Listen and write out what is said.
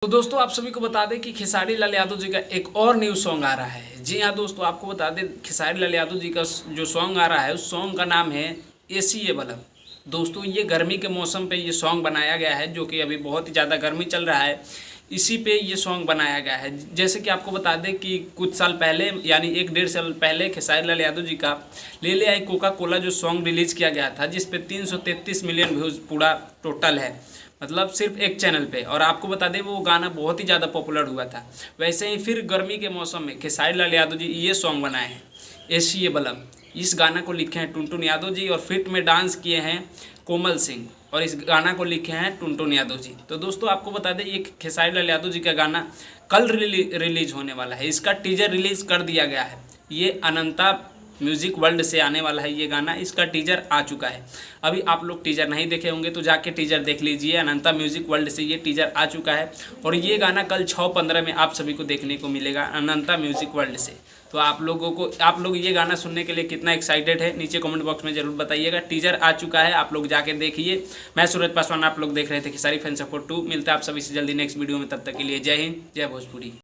तो दोस्तों आप सभी को बता दें कि खेसारी लाल यादव जी का एक और न्यू सॉन्ग आ रहा है। जी हाँ दोस्तों, आपको बता दें खेसारी लाल यादव जी का जो सॉन्ग आ रहा है उस सॉन्ग का नाम है एसी ये बल्ब। दोस्तों ये गर्मी के मौसम पे ये सॉन्ग बनाया गया है, जो कि अभी बहुत ही ज़्यादा गर्मी चल रहा है, इसी पे ये सॉन्ग बनाया गया है। जैसे कि आपको बता दें कि कुछ साल पहले यानी 1-1.5 साल पहले खेसारी लाल यादव जी का ले ले आई कोका कोला जो सॉन्ग रिलीज़ किया गया था, जिस पे 333 मिलियन व्यूज़ पूरा टोटल है, मतलब सिर्फ एक चैनल पे। और आपको बता दें वो गाना बहुत ही ज़्यादा पॉपुलर हुआ था। वैसे ही फिर गर्मी के मौसम में खेसारी लाल यादव जी ये सॉन्ग बनाए हैं एसी ये बल्ब। इस गाना को लिखे हैं टुनटुन यादव जी और फिट में डांस किए हैं कोमल सिंह, और इस गाना को लिखे हैं टुनटुन यादव जी। तो दोस्तों आपको बता दें ये खेसारी लाल यादव जी का गाना कल रिलीज होने वाला है। इसका टीजर रिलीज़ कर दिया गया है। ये अनंता म्यूज़िक वर्ल्ड से आने वाला है ये गाना, इसका टीजर आ चुका है। अभी आप लोग टीजर नहीं देखे होंगे तो जाके टीजर देख लीजिए। अनंता म्यूज़िक वर्ल्ड से ये टीजर आ चुका है और ये गाना कल 6:15 में आप सभी को देखने को मिलेगा अनंता म्यूज़िक वर्ल्ड से। तो आप लोग ये गाना सुनने के लिए कितना एक्साइटेड है नीचे कमेंट बॉक्स में ज़रूर बताइएगा। टीजर आ चुका है, आप लोग जाके देखिए। मैं सूरज पासवान, आप लोग देख रहे थे खेसारी फैन सपोर्ट 2। मिलता है आप सभी से जल्दी नेक्स्ट वीडियो में, तब तक के लिए जय हिंद, जय भोजपुरी।